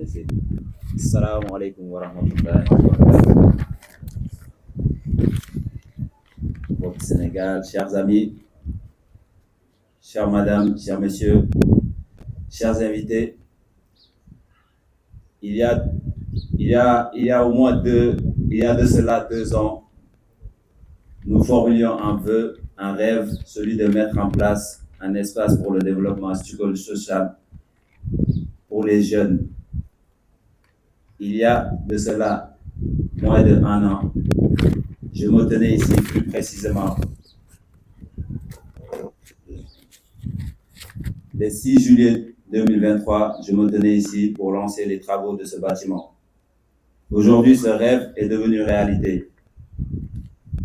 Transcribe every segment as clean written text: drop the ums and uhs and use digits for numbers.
décès. Assalamu alaikum wa rahmatullahi wa barakatuh. Au Sénégal, chers amis, chères madames, chers messieurs, chers invités, il y a de cela 2 ans, nous formulions un vœu, un rêve, celui de mettre en place un espace pour le développement social pour les jeunes. Il y a de cela moins d'1 an, je me tenais ici plus précisément le 6 juillet 2023, je me tenais ici pour lancer les travaux de ce bâtiment. Aujourd'hui, ce rêve est devenu réalité.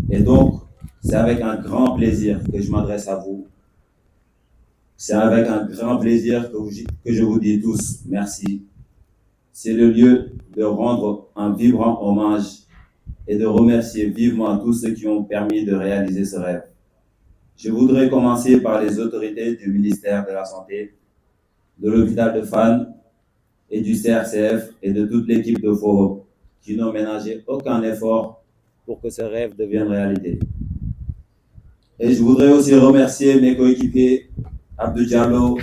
Et donc, c'est avec un grand plaisir que je m'adresse à vous. C'est avec un grand plaisir que je vous dis tous merci. C'est le lieu de rendre un vibrant hommage et de remercier vivement tous ceux qui ont permis de réaliser ce rêve. Je voudrais commencer par les autorités du ministère de la Santé, de l'hôpital de Fann et du CRCF et de toute l'équipe de Forum qui n'ont ménagé aucun effort pour que ce rêve devienne réalité. Et je voudrais aussi remercier mes coéquipiers Abdou Diallo,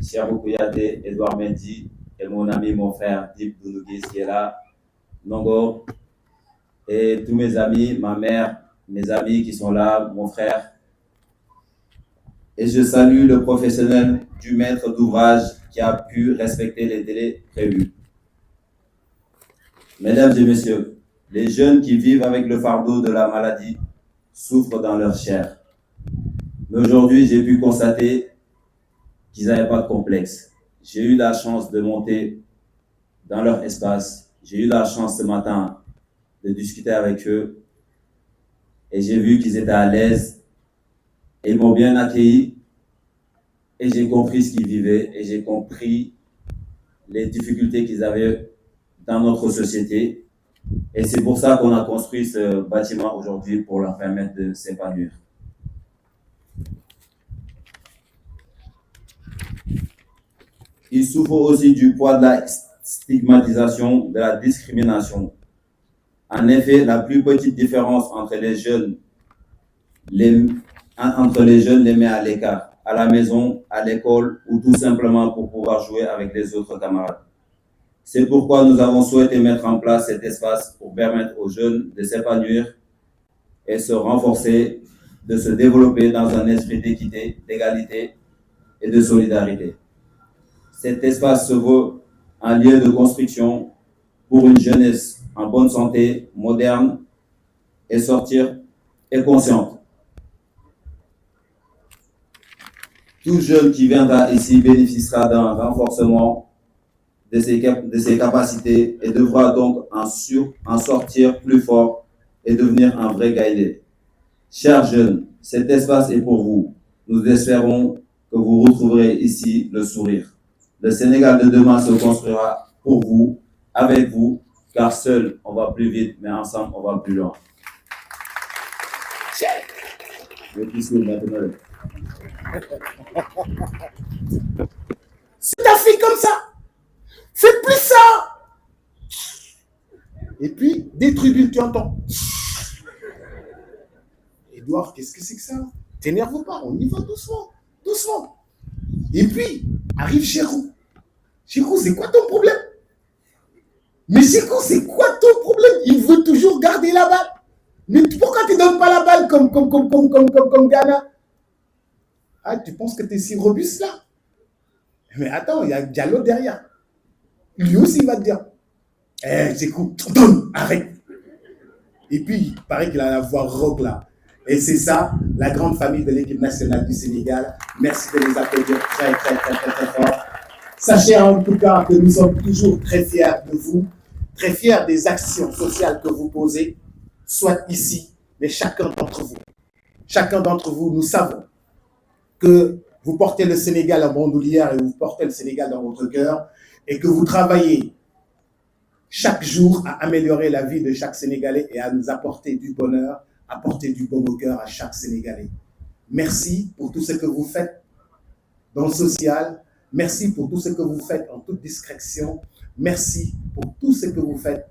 Cherou Kouyaté, Edouard Mendy et mon ami, mon frère Dip Dounougis qui est là, Nongo, et tous mes amis, ma mère, mes amis qui sont là, mon frère. Et je salue le professionnel du maître d'ouvrage qui a pu respecter les délais prévus. Mesdames et messieurs, les jeunes qui vivent avec le fardeau de la maladie souffrent dans leur chair. Mais aujourd'hui, j'ai pu constater qu'ils n'avaient pas de complexe. J'ai eu la chance de monter dans leur espace. J'ai eu la chance ce matin de discuter avec eux et j'ai vu qu'ils étaient à l'aise et ils m'ont bien accueilli et j'ai compris ce qu'ils vivaient et j'ai compris les difficultés qu'ils avaient dans notre société et c'est pour ça qu'on a construit ce bâtiment aujourd'hui pour leur permettre de s'épanouir. Ils souffrent aussi du poids de la stigmatisation, de la discrimination. En effet, la plus petite différence entre les jeunes les met à l'écart, à la maison, à l'école ou tout simplement pour pouvoir jouer avec les autres camarades. C'est pourquoi nous avons souhaité mettre en place cet espace pour permettre aux jeunes de s'épanouir et se renforcer, de se développer dans un esprit d'équité, d'égalité et de solidarité. Cet espace se veut un lieu de construction pour une jeunesse en bonne santé, moderne et consciente. Tout jeune qui viendra ici bénéficiera d'un renforcement de ses capacités et devra donc en sortir plus fort et devenir un vrai guerrier. Chers jeunes, cet espace est pour vous. Nous espérons que vous retrouverez ici le sourire. Le Sénégal de demain se construira pour vous, avec vous, car seul on va plus vite, mais ensemble on va plus loin. C'est ta fille comme ça. Fais plus ça. Et puis, des tribunes, tu entends. Edouard, qu'est-ce que c'est que ça? T'énerve pas, on y va doucement, doucement. Et puis, arrive Cherou. Cherou, c'est quoi ton problème? Mais Cherou, c'est quoi ton problème? Il veut toujours garder la balle. Mais pourquoi tu ne donnes pas la balle comme Ghana? Ah, tu penses que tu es si robuste là? Mais attends, il y a Diallo derrière. Lui aussi, il va te dire Cherou, donne, arrête. Et puis, il paraît qu'il a la voix rock là. Et c'est ça, la grande famille de l'équipe nationale du Sénégal. Merci de les applaudir très, très, très, très, très fort. Sachez en tout cas que nous sommes toujours très fiers de vous, très fiers des actions sociales que vous posez, soit ici, mais chacun d'entre vous. Chacun d'entre vous, nous savons que vous portez le Sénégal en bandoulière et vous portez le Sénégal dans votre cœur et que vous travaillez chaque jour à améliorer la vie de chaque Sénégalais et à nous apporter du bonheur, apporter du bon au cœur à chaque Sénégalais. Merci pour tout ce que vous faites dans le social. Merci pour tout ce que vous faites en toute discrétion Merci pour tout ce que vous faites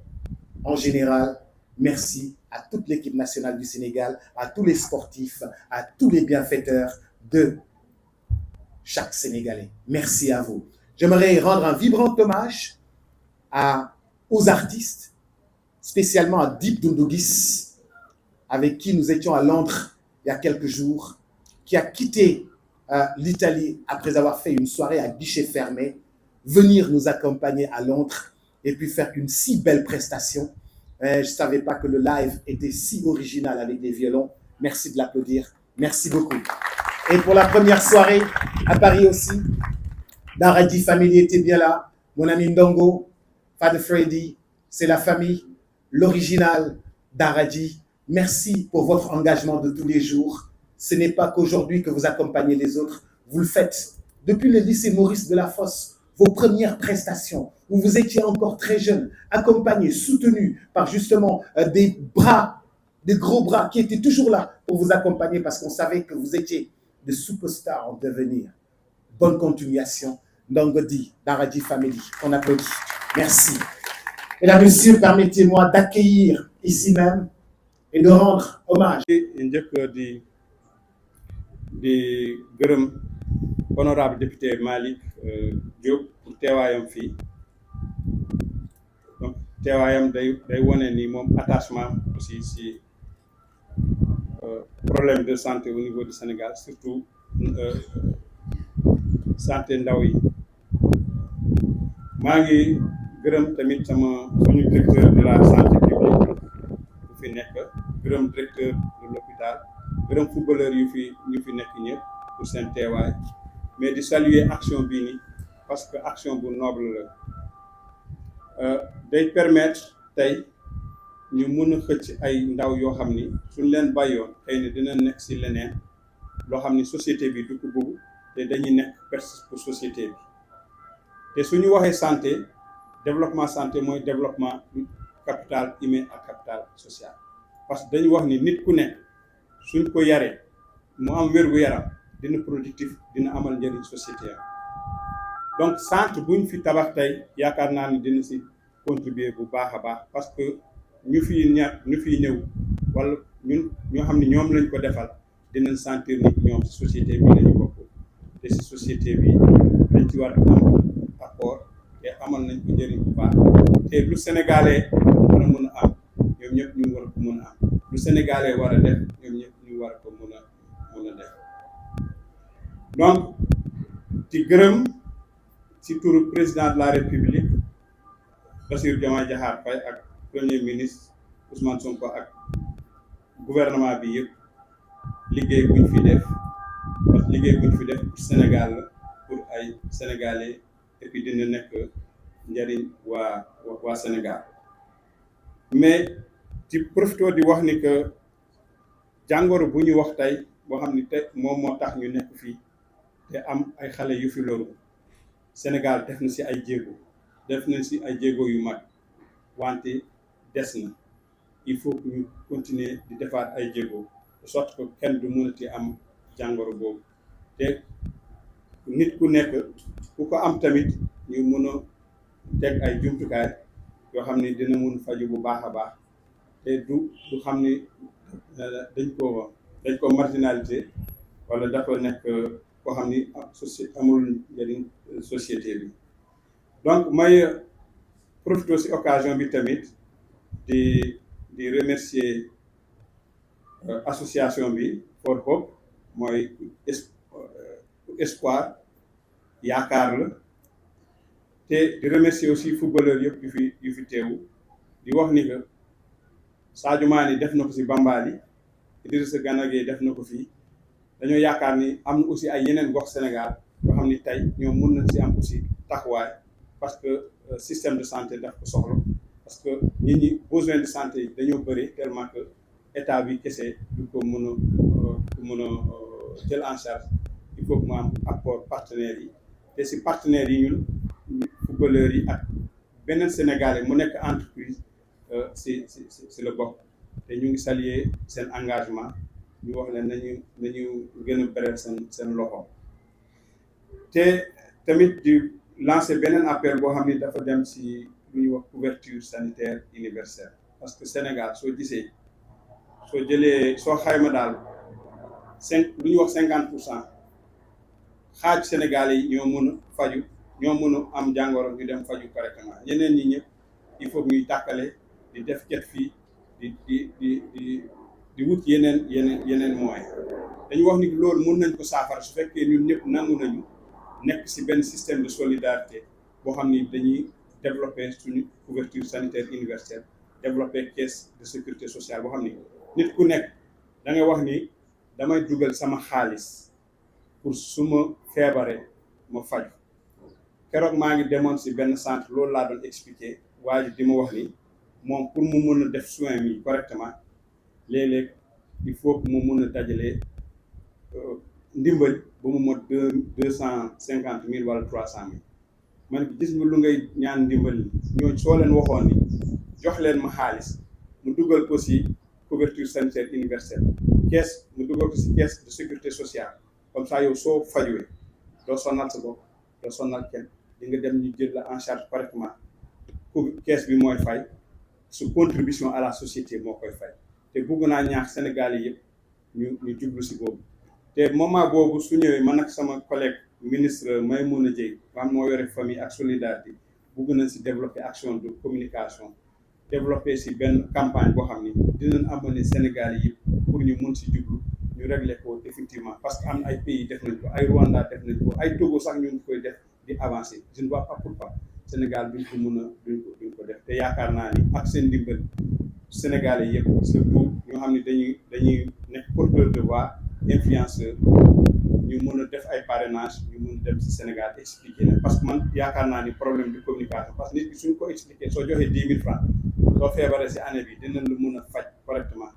en général. Merci à toute l'équipe nationale du Sénégal, à tous les sportifs, à tous les bienfaiteurs de chaque Sénégalais. Merci à vous. J'aimerais rendre un vibrant hommage aux artistes, spécialement à Dip Doundou Guiss, avec qui nous étions à Londres il y a quelques jours, qui a quitté l'Italie après avoir fait une soirée à guichet fermé, venir nous accompagner à Londres et puis faire une si belle prestation. Je ne savais pas que le live était si original avec des violons. Merci de l'applaudir. Merci beaucoup. Et pour la première soirée, à Paris aussi, Daradi Family était bien là. Mon ami Ndongo, Fad Freddy, c'est la famille, l'original Daradi. Merci pour votre engagement de tous les jours. Ce n'est pas qu'aujourd'hui que vous accompagnez les autres. Vous le faites depuis le lycée Maurice Delafosse, vos premières prestations, où vous étiez encore très jeune, accompagné, soutenu par justement des gros bras qui étaient toujours là pour vous accompagner parce qu'on savait que vous étiez des superstars en devenir. Bonne continuation. Ndongodi, Daradi Family, on applaudit. Merci. Mesdames et messieurs, permettez-moi d'accueillir ici même et de rendre hommage. di gërëm honorable député Malick Diop pour teewaayam fii donc teewaayam day wone ni moom attachement aussi si problème de santé au niveau du Sénégal surtout santé ndaw yi maa ngi gërëm tamit suñu directeur de la santé publique bu fi nekk gërëm directeur de l'hôpital gërëm footballeur yu fi nekk ñëpp pour seen teewaay mais di saluer action bii nii parce que action bu noble la day permettre tey ñu mën a xëcc ay ndaw yoo xam ni suñ leen bàyyoon xëy na dina nekk si leneen loo xam ni société bi du ko bëgg te dañuy nekk perte pour société bi te suñu waxee santé développement santé mooy développement capital humain ak capital social parce que dañu wax ni nit ku nekk suñ ko yaree mu am wér-gu-yaram dina productif dina amal njëriñ société am donc centre buñ fi tabax tey yaakaar naa ni dina si contribuer bu baax a baax parce que ñu fiy ñëw wala ñun ñoo xam ne ñoom lañ ko defal dinañ sentir ni ñoom si société bi lañu bokk te si société bi dañ ci war a am apport te amal nañ ko njëriñ bu baax te lu sénégalais war a mën a am ñoom ñëpp ñu war ko mën a am lu sénégalais war a def ñoom ñëpp ñu war ko mën a def donc ci gërëm ci turu président de la république Bassirou Diomaye Diakhar Faye ak premier ministre Ousmane Sonko ak gouvernement bi yëpp liggéey buñ fi def parce que liggéey buñ fi def pour Sénégal la pour ay sénégalais et puis dina nekk njëriñ waa Sénégal mais ci profito di wax ni que jàngoro bu ñu wax tey boo xam ni tey moom moo tax ñu nekk fii te am ay xale yu fi loru Sénégal def na si ay jéego yu mag wante des na il faut que ñu continuer di defaat ay jéego de sorte que kenn du mënati am jàngoro boobu te nit ku nekk ku ko am tamit ñu mën a teg ay jumtukaay yoo xam ni dina mun faju bu baax a baax te du xam ni dañ ko marginalité wala dafa nekk koo xam ni amul njëriñ société bi donc may profité ci occasion bi tamit di remercier association bi For Hope mooy espoir yaakaar la te di remercier aussi footballeur yëpp yu fi teewu di wax ni que Sadio Mané def na ko ci Bambali Idrissa Gana Gueye def na ko fii dañoo yaakaar ni am na aussi ay yeneen gox Sénégal yoo xam ni tey ñoom mën nañ ci am aussi taxawaay parce que système de santé daf ko soxla parce que nit ñi besoin de santé yi dañoo bëri tellement que état bi kese du ko mën a jël en charge il faut que mu am apport partenaires yi te ci partenaires yi ñun footballeurs yi ak beneen Sénégalais mu nekk entreprise ci le bokk te ñu ngi saluer seen engagement ñu wax leen nañu gën a beral seen loxo te tamit di lancer beneen appel boo xam ni dafa dem ci lu ñuy wax couverture sanitaire universelle parce que Sénégal soo gisee soo jëlee soo xayma daal lu ñuy wax 50% xaaj Sénégal yi ñoo mën a faju ñoo mën a am jàngoro ñu dem faju correctement ñeneen ñi ñëpp il faut ñuy tàkkale di def ket fii di wut yeneen moyens dañu wax ni loolu mën nañ ko saafara su fekkee ñun ñëpp nangu nañu nekk ci benn système de solidarité boo xam ni dañuy développer suñu couverture sanitaire universelle développer caisse de sécurité sociale boo xam ni nit ku nekk da ngay wax ni damay dugal sama xaalis pour su ma feebaree ma faju keroog maa ngi demoon ci benn centre loolu laa doon expliquer waa ji di ma wax ni moom pour mu mën a def soin yi correctement léeg-léeg il faut que mu mën a dajale ndimbal ba mu mot 250 000 wala 300 000 man gis nga lu ngay ñaan ndimbal ñooñu soo leen waxoon ni jox leen ma xaalis mu dugal ko ci couverture sanitaire universelle caisse mu dugal ko ci caisse de sécurité sociale comme ça yow soo fajuwee doo sonal sa bopp doo sonal kenn di nga dem ñu jël la en charge correctement caisse bi mooy fay su contribution à la société moo koy fay te bëgg naa ñaax Sénégal yi yëpp ñu jublu ci boobu te moment boobu su ñëwee man ak sama collègue ministre Maymouna Dièye maam moo yore famille ak solidarité bëgg nañ ci développer action de communication développer ci benn campagne boo xam ni dinañ amener Sénégal yi yëpp pour ñu mun ci jublu ñu régler ko effectivement parce que am na ay pays def nañ ko ay Rwanda def nañ ko ay Togo sax ñu ngi koy def di avancer je ne vois pas pourquoi Sénégal duñ ko mën a duñ ko def te yaakaar naa ni ak seen ndimbal Sénégalais yëpp surtout ñoo xam ne dañuy nekk porteur de voix influenceur ñu mën a def ay parrainage ñu mën a dem ci Sénégal expliquer leen parce que man yaakaar naa ni problème de communication parce que nit ki suñ ko expliquer soo joxee 10 000 francs soo feebaree ci année bi dinañ la mën a faj correctement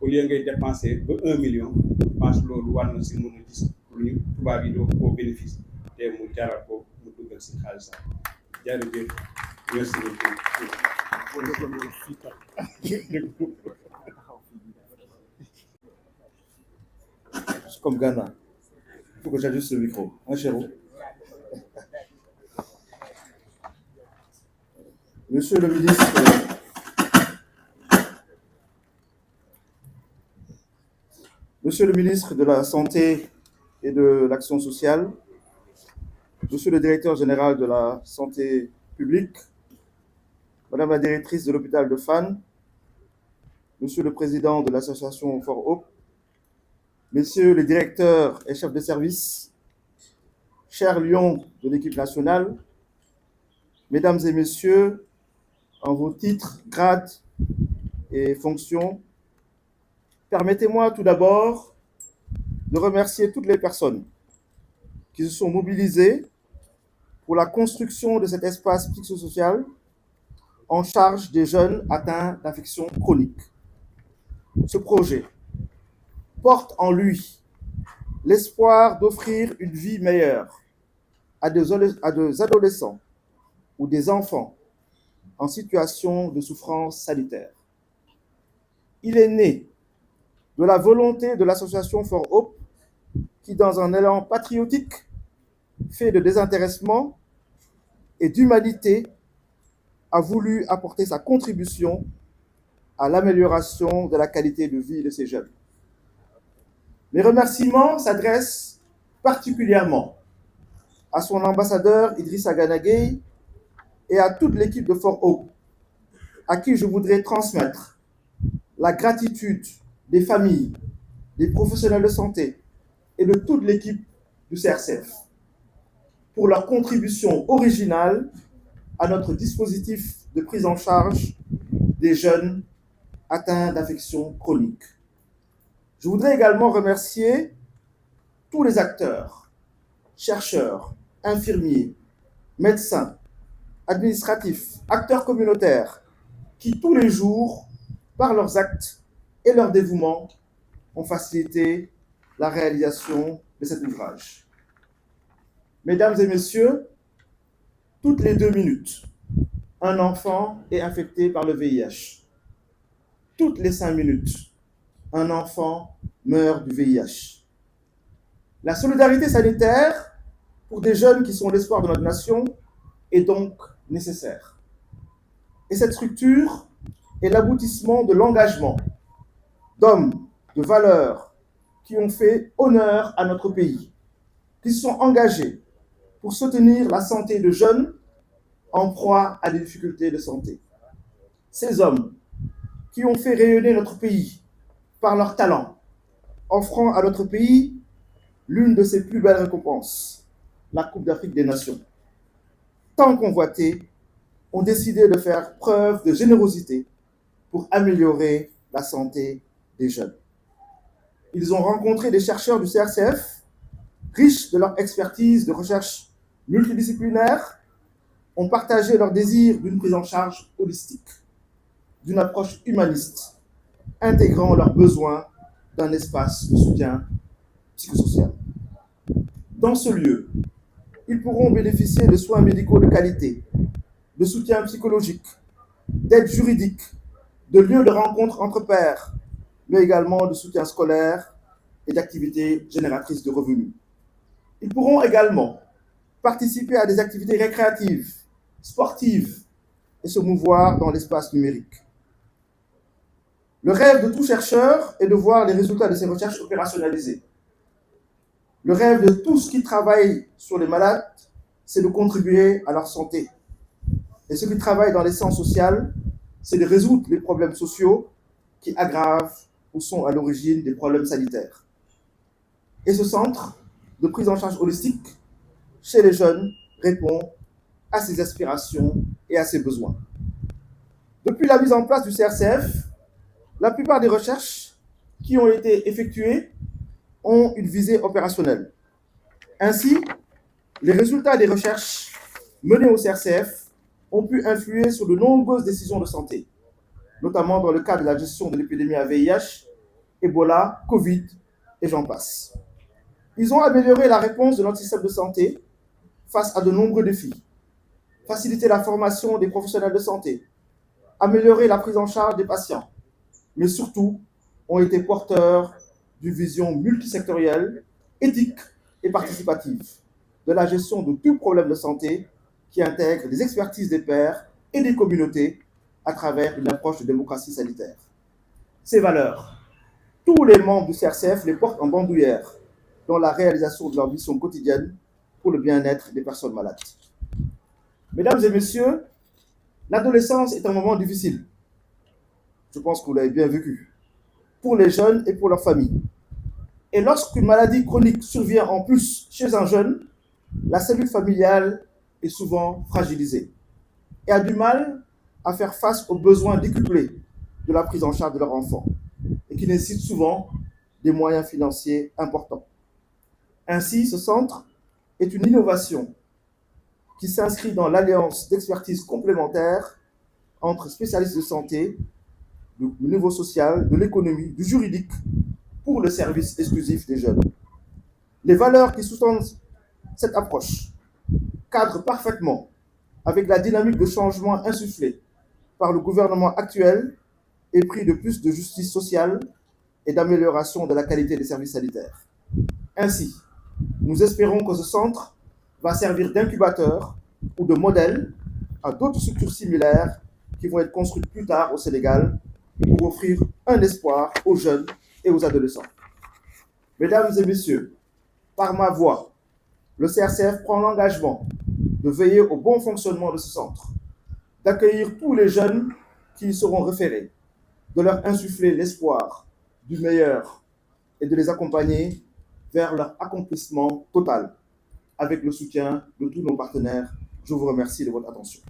au lieu ngay dépenser ba 1 million je pense loolu war na ci mën a gis pour ñu tubaab yi doo koo bénéfice te mu jaral ko mu duggal ci xaalisam jërëjëf merci Comme Ghana. Il faut que j'ajuste le micro. Hein, Chéro? Monsieur le ministre, Monsieur le ministre de la Santé et de l'Action sociale, Monsieur le directeur général de la santé publique, Madame la directrice de l'hôpital de Fann, Monsieur le président de l'association Fort Hope, Messieurs les directeurs et chefs de service, chers lions de l'équipe nationale, Mesdames et Messieurs, en vos titres, grades et fonctions, permettez-moi tout d'abord de remercier toutes les personnes qui se sont mobilisées pour la construction de cet espace psychosocial en charge des jeunes atteints d'infections chroniques. Ce projet porte en lui l'espoir d'offrir une vie meilleure à des adolescents ou des enfants en situation de souffrance sanitaire. Il est né de la volonté de l'association Fort Hope qui, dans un élan patriotique, fait de désintéressement et d'humanité, a voulu apporter sa contribution à l'amélioration de la qualité de vie de ces jeunes. Mes remerciements s'adressent particulièrement à son ambassadeur Idrissa Gana Gueye et à toute l'équipe de Fort Hope, à qui je voudrais transmettre la gratitude des familles, des professionnels de santé et de toute l'équipe du CRCF pour leur contribution originale à notre dispositif de prise en charge des jeunes atteints d'infections chroniques. Je voudrais également remercier tous les acteurs, chercheurs, infirmiers, médecins, administratifs, acteurs communautaires, qui tous les jours, par leurs actes et leur dévouement, ont facilité la réalisation de cet ouvrage. Mesdames et messieurs, toutes les 2 minutes, un enfant est infecté par le VIH. Toutes les 5 minutes, un enfant meurt du VIH. La solidarité sanitaire pour des jeunes qui sont l'espoir de notre nation est donc nécessaire. Et cette structure est l'aboutissement de l'engagement d'hommes, de valeurs qui ont fait honneur à notre pays, qui se sont engagés pour soutenir la santé de jeunes en proie à des difficultés de santé. Ces hommes qui ont fait rayonner notre pays par leur talent, offrant à notre pays l'une de ses plus belles récompenses, la Coupe d'Afrique des Nations. Tant convoités, ont décidé de faire preuve de générosité pour améliorer la santé des jeunes. Ils ont rencontré des chercheurs du CRCF, riches de leur expertise de recherche multidisciplinaire, ont partagé leur désir d'une prise en charge holistique, d'une approche humaniste, intégrant leurs besoins d'un espace de soutien psychosocial. Dans ce lieu, ils pourront bénéficier de soins médicaux de qualité, de soutien psychologique, d'aide juridique, de lieux de rencontre entre pairs, mais également de soutien scolaire et d'activités génératrices de revenus. Ils pourront également participer à des activités récréatives, sportives et se mouvoir dans l'espace numérique. Le rêve de tout chercheur est de voir les résultats de ses recherches opérationnalisés. Le rêve de tous qui travaillent sur les malades, c'est de contribuer à leur santé. Et ceux qui travaillent dans les sciences sociales, c'est de résoudre les problèmes sociaux qui aggravent ou sont à l'origine des problèmes sanitaires. Et ce centre de prise en charge holistique chez les jeunes répond à ses aspirations et à ses besoins. Depuis la mise en place du CRCF, la plupart des recherches qui ont été effectuées ont une visée opérationnelle. Ainsi, les résultats des recherches menées au CRCF ont pu influer sur de nombreuses décisions de santé, notamment dans le cadre de la gestion de l'épidémie à VIH, Ebola, Covid et j'en passe. Ils ont amélioré la réponse de notre système de santé face à de nombreux défis, facilité la formation des professionnels de santé, amélioré la prise en charge des patients, mais surtout ont été porteurs d'une vision multisectorielle, éthique et participative de la gestion de tout problème de santé qui intègre les expertises des pairs et des communautés à travers une approche de démocratie sanitaire. Ces valeurs, tous les membres du CRCF les portent en bandoulière dans la réalisation de leur mission quotidienne pour le bien-être des personnes malades. Mesdames et messieurs, l'adolescence est un moment difficile. Je pense que vous l'avez bien vécu, pour les jeunes et pour leurs familles. Et lorsqu'une maladie chronique survient en plus chez un jeune, la cellule familiale est souvent fragilisée et a du mal à faire face aux besoins décuplés de la prise en charge de leur enfant et qui nécessitent souvent des moyens financiers importants. Ainsi, ce centre est une innovation qui s'inscrit dans l'alliance d'expertise complémentaires entre spécialistes de santé, du niveau social, de l'économie, du juridique, pour le service exclusif des jeunes. Les valeurs qui sous-tendent cette approche cadrent parfaitement avec la dynamique de changement insufflée par le gouvernement actuel et pris de plus de justice sociale et d'amélioration de la qualité des services sanitaires. Ainsi, nous espérons que ce centre va servir d'incubateur ou de modèle à d'autres structures similaires qui vont être construites plus tard au Sénégal pour offrir un espoir aux jeunes et aux adolescents. Mesdames et messieurs, par ma voix, le CRCF prend l'engagement de veiller au bon fonctionnement de ce centre, d'accueillir tous les jeunes qui y seront référés, de leur insuffler l'espoir du meilleur et de les accompagner vers leur accomplissement total avec le soutien de tous nos partenaires. Je vous remercie de votre attention.